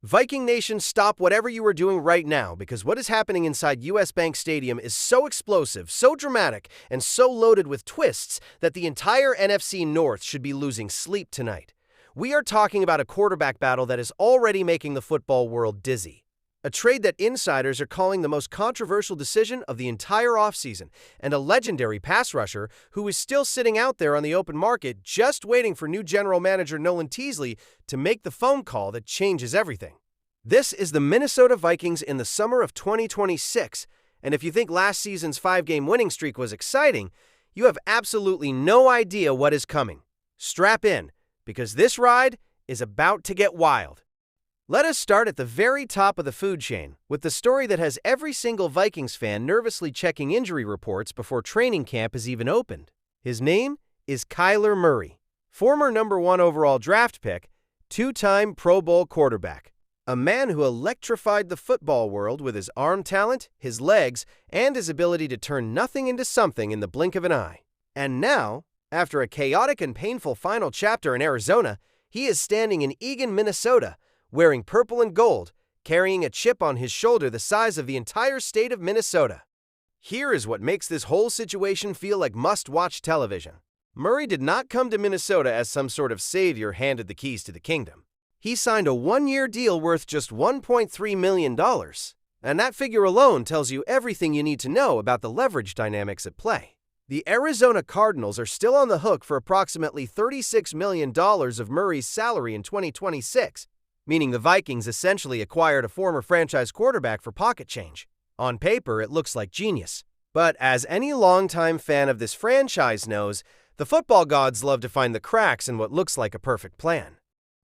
Viking Nation, stop whatever you are doing right now, because what is happening inside US Bank Stadium is so explosive, so dramatic, and so loaded with twists that the entire NFC North should be losing sleep tonight. We are talking about a quarterback battle that is already making the football world dizzy. A trade that insiders are calling the most controversial decision of the entire offseason, and a legendary pass rusher who is still sitting out there on the open market just waiting for new general manager Nolan Teasley to make the phone call that changes everything. This is the Minnesota Vikings in the summer of 2026, and if you think last season's 5-game winning streak was exciting, you have absolutely no idea what is coming. Strap in, because this ride is about to get wild. Let us start at the very top of the food chain with the story that has every single Vikings fan nervously checking injury reports before training camp has even opened. His name is Kyler Murray, former #1 overall draft pick, two-time Pro Bowl quarterback, a man who electrified the football world with his arm talent, his legs, and his ability to turn nothing into something in the blink of an eye. And now, after a chaotic and painful final chapter in Arizona, he is standing in Eagan, Minnesota, wearing purple and gold, carrying a chip on his shoulder the size of the entire state of Minnesota. Here is what makes this whole situation feel like must-watch television. Murray did not come to Minnesota as some sort of savior handed the keys to the kingdom. He signed a one-year deal worth just $1.3 million, and that figure alone tells you everything you need to know about the leverage dynamics at play. The Arizona Cardinals are still on the hook for approximately $36 million of Murray's salary in 2026, meaning the Vikings essentially acquired a former franchise quarterback for pocket change. On paper, it looks like genius. But as any longtime fan of this franchise knows, the football gods love to find the cracks in what looks like a perfect plan.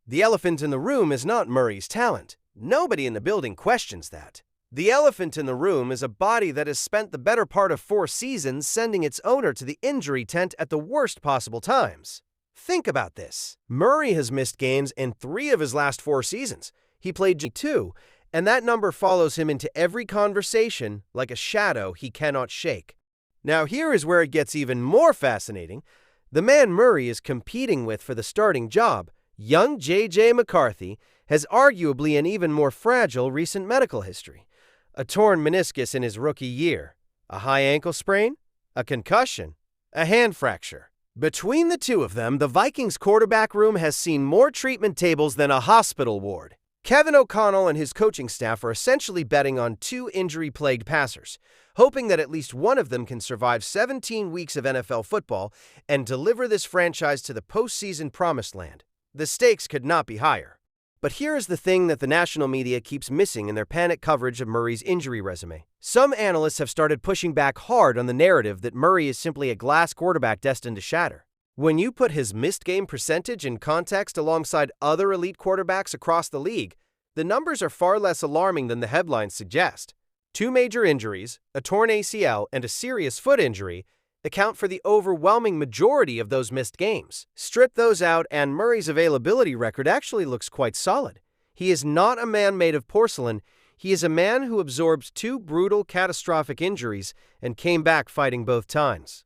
The elephant in the room is not Murray's talent. Nobody in the building questions that. The elephant in the room is a body that has spent the better part of 4 seasons sending its owner to the injury tent at the worst possible times. Think about this. Murray has missed games in 3 of his last 4 seasons. He played G2, and that number follows him into every conversation like a shadow he cannot shake. Now here is where it gets even more fascinating. The man Murray is competing with for the starting job, young J.J. McCarthy, has arguably an even more fragile recent medical history. A torn meniscus in his rookie year, a high ankle sprain, a concussion, a hand fracture. Between the two of them, the Vikings quarterback room has seen more treatment tables than a hospital ward. Kevin O'Connell and his coaching staff are essentially betting on 2 injury-plagued passers, hoping that at least one of them can survive 17 weeks of NFL football and deliver this franchise to the postseason promised land. The stakes could not be higher. But here is the thing that the national media keeps missing in their panic coverage of Murray's injury resume. Some analysts have started pushing back hard on the narrative that Murray is simply a glass quarterback destined to shatter. When you put his missed game percentage in context alongside other elite quarterbacks across the league, the numbers are far less alarming than the headlines suggest. 2 major injuries, a torn ACL, and a serious foot injury account for the overwhelming majority of those missed games. Strip those out, and Murray's availability record actually looks quite solid. He is not a man made of porcelain. He is a man who absorbed 2 brutal, catastrophic injuries and came back fighting both times.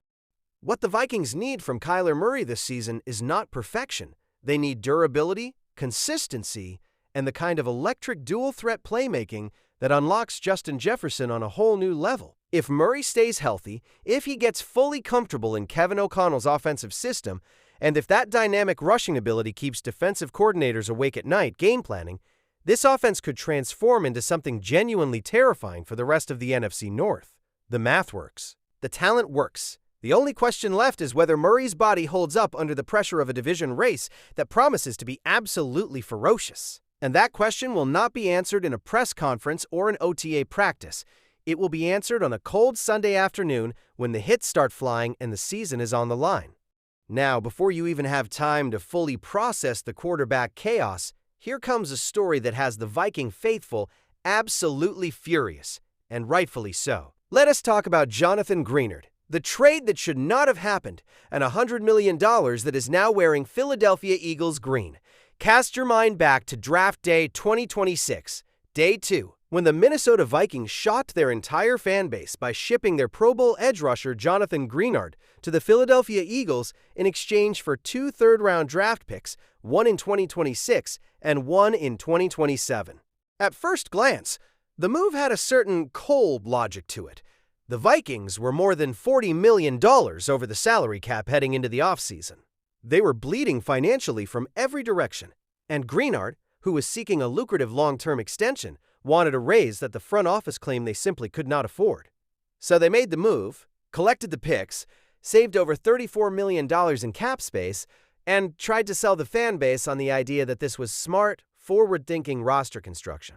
What the Vikings need from Kyler Murray this season is not perfection. They need durability, consistency, and the kind of electric dual-threat playmaking that unlocks Justin Jefferson on a whole new level. If Murray stays healthy, if he gets fully comfortable in Kevin O'Connell's offensive system, and if that dynamic rushing ability keeps defensive coordinators awake at night game planning, this offense could transform into something genuinely terrifying for the rest of the NFC North. The math works. The talent works. The only question left is whether Murray's body holds up under the pressure of a division race that promises to be absolutely ferocious. And that question will not be answered in a press conference or an OTA practice. It will be answered on a cold Sunday afternoon when the hits start flying and the season is on the line. Now, before you even have time to fully process the quarterback chaos, here comes a story that has the Viking faithful absolutely furious, and rightfully so. Let us talk about Jonathan Greenard, the trade that should not have happened, and $100 million that is now wearing Philadelphia Eagles green. Cast your mind back to Draft Day 2026, Day 2, when the Minnesota Vikings shocked their entire fan base by shipping their Pro Bowl edge rusher Jonathan Greenard to the Philadelphia Eagles in exchange for 2 third-round draft picks, one in 2026, and one in 2027. At first glance, the move had a certain cold logic to it. The Vikings were more than $40 million over the salary cap heading into the offseason. They were bleeding financially from every direction, and Greenard, who was seeking a lucrative long-term extension, wanted a raise that the front office claimed they simply could not afford. So they made the move, collected the picks, saved over $34 million in cap space, and tried to sell the fan base on the idea that this was smart, forward-thinking roster construction.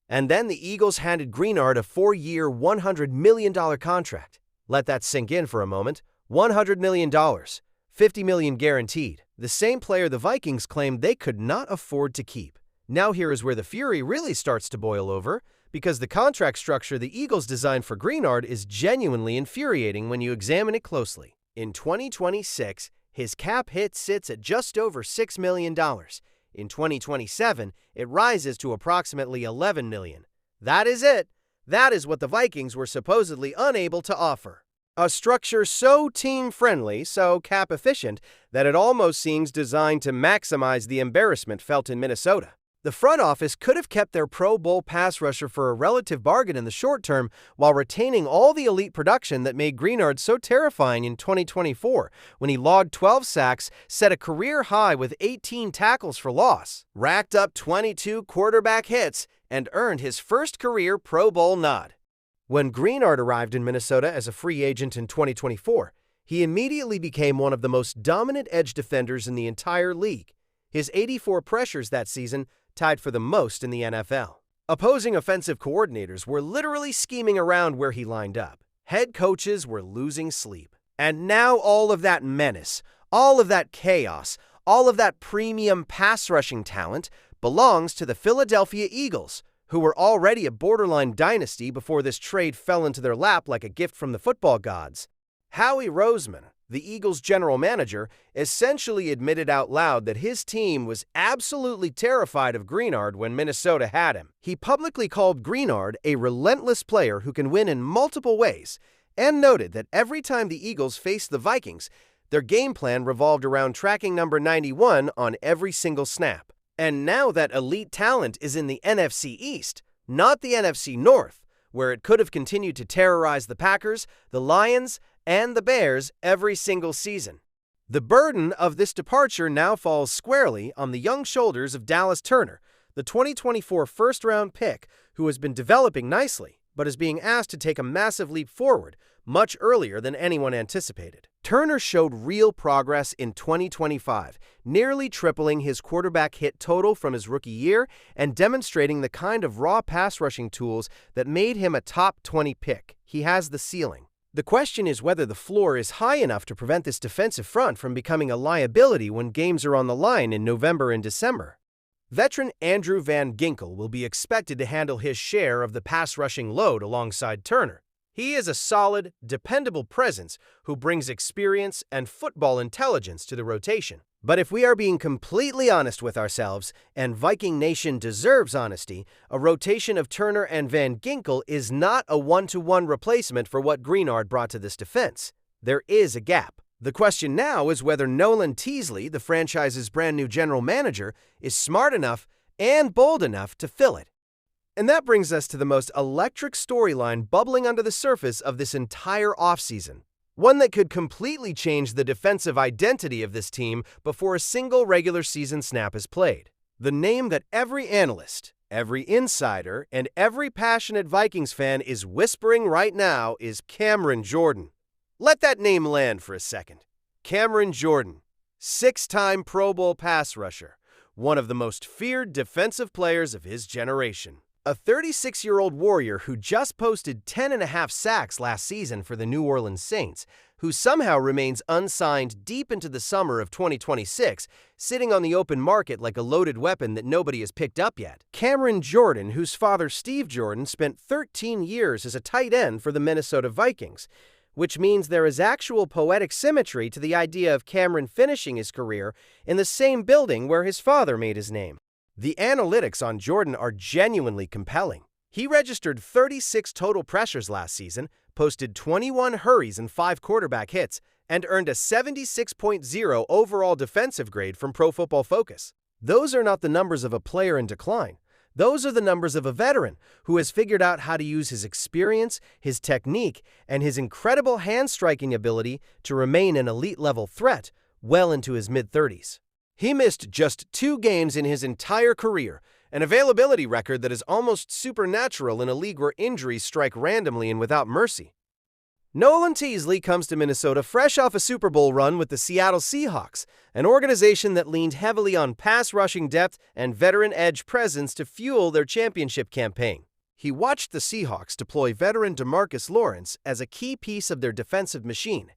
And then the Eagles handed Greenard a 4-year, $100 million contract. Let that sink in for a moment. $100 million, $50 million guaranteed. The same player the Vikings claimed they could not afford to keep. Now here is where the fury really starts to boil over, because the contract structure the Eagles designed for Greenard is genuinely infuriating when you examine it closely. In 2026, his cap hit sits at just over $6 million. In 2027, it rises to approximately $11 million. That is it. That is what the Vikings were supposedly unable to offer. A structure so team-friendly, so cap-efficient, that it almost seems designed to maximize the embarrassment felt in Minnesota. The front office could have kept their Pro Bowl pass rusher for a relative bargain in the short term while retaining all the elite production that made Greenard so terrifying in 2024 when he logged 12 sacks, set a career high with 18 tackles for loss, racked up 22 quarterback hits, and earned his first career Pro Bowl nod. When Greenard arrived in Minnesota as a free agent in 2024, he immediately became one of the most dominant edge defenders in the entire league. His 84 pressures that season tied for the most in the NFL. Opposing offensive coordinators were literally scheming around where he lined up. Head coaches were losing sleep. And now all of that menace, all of that chaos, all of that premium pass rushing talent belongs to the Philadelphia Eagles, who were already a borderline dynasty before this trade fell into their lap like a gift from the football gods. Howie Roseman, the Eagles' general manager, essentially admitted out loud that his team was absolutely terrified of Greenard when Minnesota had him. He publicly called Greenard a relentless player who can win in multiple ways, and noted that every time the Eagles faced the Vikings, their game plan revolved around tracking number 91 on every single snap. And now that elite talent is in the NFC East, not the NFC North, where it could have continued to terrorize the Packers, the Lions, and the Bears every single season. The burden of this departure now falls squarely on the young shoulders of Dallas Turner, the 2024 first-round pick who has been developing nicely, but is being asked to take a massive leap forward much earlier than anyone anticipated. Turner showed real progress in 2025, nearly tripling his quarterback hit total from his rookie year and demonstrating the kind of raw pass rushing tools that made him a top 20 pick. He has the ceiling. The question is whether the floor is high enough to prevent this defensive front from becoming a liability when games are on the line in November and December. Veteran Andrew Van Ginkel will be expected to handle his share of the pass-rushing load alongside Turner. He is a solid, dependable presence who brings experience and football intelligence to the rotation. But if we are being completely honest with ourselves, and Viking Nation deserves honesty, a rotation of Turner and Van Ginkel is not a one-to-one replacement for what Greenard brought to this defense. There is a gap. The question now is whether Nolan Teasley, the franchise's brand new general manager, is smart enough and bold enough to fill it. And that brings us to the most electric storyline bubbling under the surface of this entire offseason. One that could completely change the defensive identity of this team before a single regular season snap is played. The name that every analyst, every insider, and every passionate Vikings fan is whispering right now is Cameron Jordan. Let that name land for a second. Cameron Jordan, 6-time Pro Bowl pass rusher, one of the most feared defensive players of his generation. A 36-year-old Warrior who just posted 10.5 sacks last season for the New Orleans Saints, who somehow remains unsigned deep into the summer of 2026, sitting on the open market like a loaded weapon that nobody has picked up yet. Cameron Jordan, whose father Steve Jordan spent 13 years as a tight end for the Minnesota Vikings, which means there is actual poetic symmetry to the idea of Cameron finishing his career in the same building where his father made his name. The analytics on Jordan are genuinely compelling. He registered 36 total pressures last season, posted 21 hurries and 5 quarterback hits, and earned a 76.0 overall defensive grade from Pro Football Focus. Those are not the numbers of a player in decline. Those are the numbers of a veteran who has figured out how to use his experience, his technique, and his incredible hand-striking ability to remain an elite-level threat well into his mid-30s. He missed just 2 games in his entire career, an availability record that is almost supernatural in a league where injuries strike randomly and without mercy. Nolan Teasley comes to Minnesota fresh off a Super Bowl run with the Seattle Seahawks, an organization that leaned heavily on pass-rushing depth and veteran edge presence to fuel their championship campaign. He watched the Seahawks deploy veteran DeMarcus Lawrence as a key piece of their defensive machine,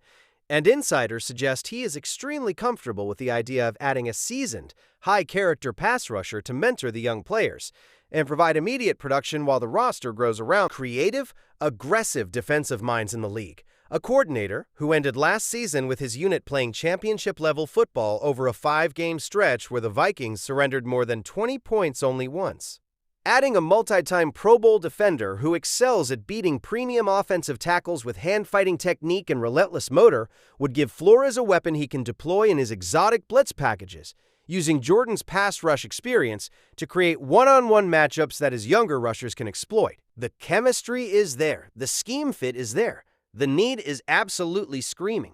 and insiders suggest he is extremely comfortable with the idea of adding a seasoned, high-character pass rusher to mentor the young players and provide immediate production while the roster grows around creative, aggressive defensive minds in the league. A coordinator who ended last season with his unit playing championship-level football over a 5-game stretch where the Vikings surrendered more than 20 points only once. Adding a multi-time Pro Bowl defender who excels at beating premium offensive tackles with hand-fighting technique and relentless motor would give Flores a weapon he can deploy in his exotic blitz packages, using Jordan's pass rush experience to create one-on-one matchups that his younger rushers can exploit. The chemistry is there. The scheme fit is there. The need is absolutely screaming.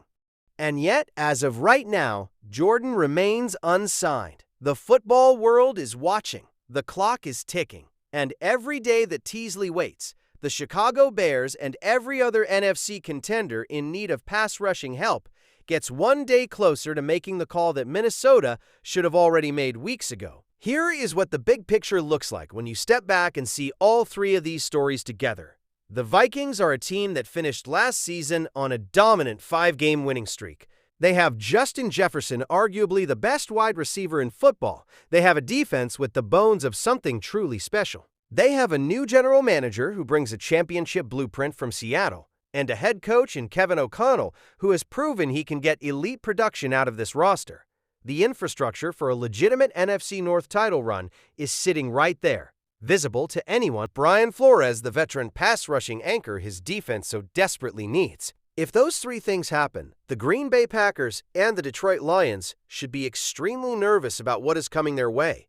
And yet, as of right now, Jordan remains unsigned. The football world is watching. The clock is ticking. And every day that Teasley waits, the Chicago Bears and every other NFC contender in need of pass rushing help gets one day closer to making the call that Minnesota should have already made weeks ago. Here is what the big picture looks like when you step back and see all 3 of these stories together. The Vikings are a team that finished last season on a dominant 5-game winning streak. They have Justin Jefferson, arguably the best wide receiver in football. They have a defense with the bones of something truly special. They have a new general manager who brings a championship blueprint from Seattle, and a head coach in Kevin O'Connell who has proven he can get elite production out of this roster. The infrastructure for a legitimate NFC North title run is sitting right there, visible to anyone. Brian Flores, the veteran pass-rushing anchor his defense so desperately needs. If those 3 things happen, the Green Bay Packers and the Detroit Lions should be extremely nervous about what is coming their way.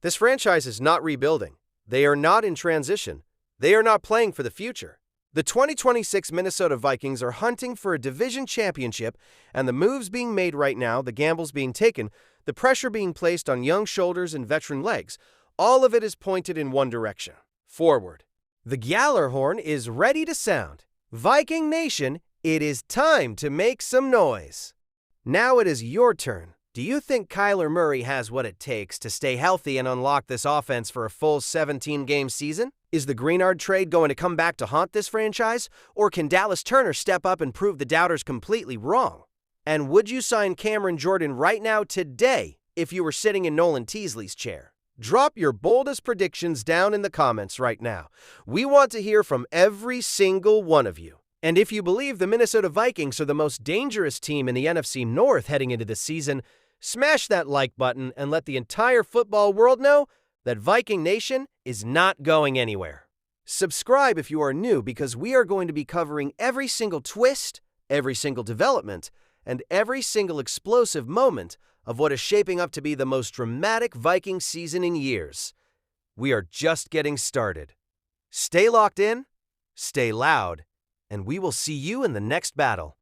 This franchise is not rebuilding. They are not in transition. They are not playing for the future. The 2026 Minnesota Vikings are hunting for a division championship, and the moves being made right now, the gambles being taken, the pressure being placed on young shoulders and veteran legs, all of it is pointed in one direction: forward. The Gjallarhorn is ready to sound. Viking Nation, it is time to make some noise. Now it is your turn. Do you think Kyler Murray has what it takes to stay healthy and unlock this offense for a full 17-game season? Is the Greenard trade going to come back to haunt this franchise? Or can Dallas Turner step up and prove the doubters completely wrong? And would you sign Cameron Jordan right now today if you were sitting in Nolan Teasley's chair? Drop your boldest predictions down in the comments right now. We want to hear from every single one of you. And if you believe the Minnesota Vikings are the most dangerous team in the NFC North heading into this season, smash that like button and let the entire football world know that Viking Nation is not going anywhere. Subscribe if you are new, because we are going to be covering every single twist, every single development, and every single explosive moment of what is shaping up to be the most dramatic Viking season in years. We are just getting started. Stay locked in, stay loud, and we will see you in the next battle.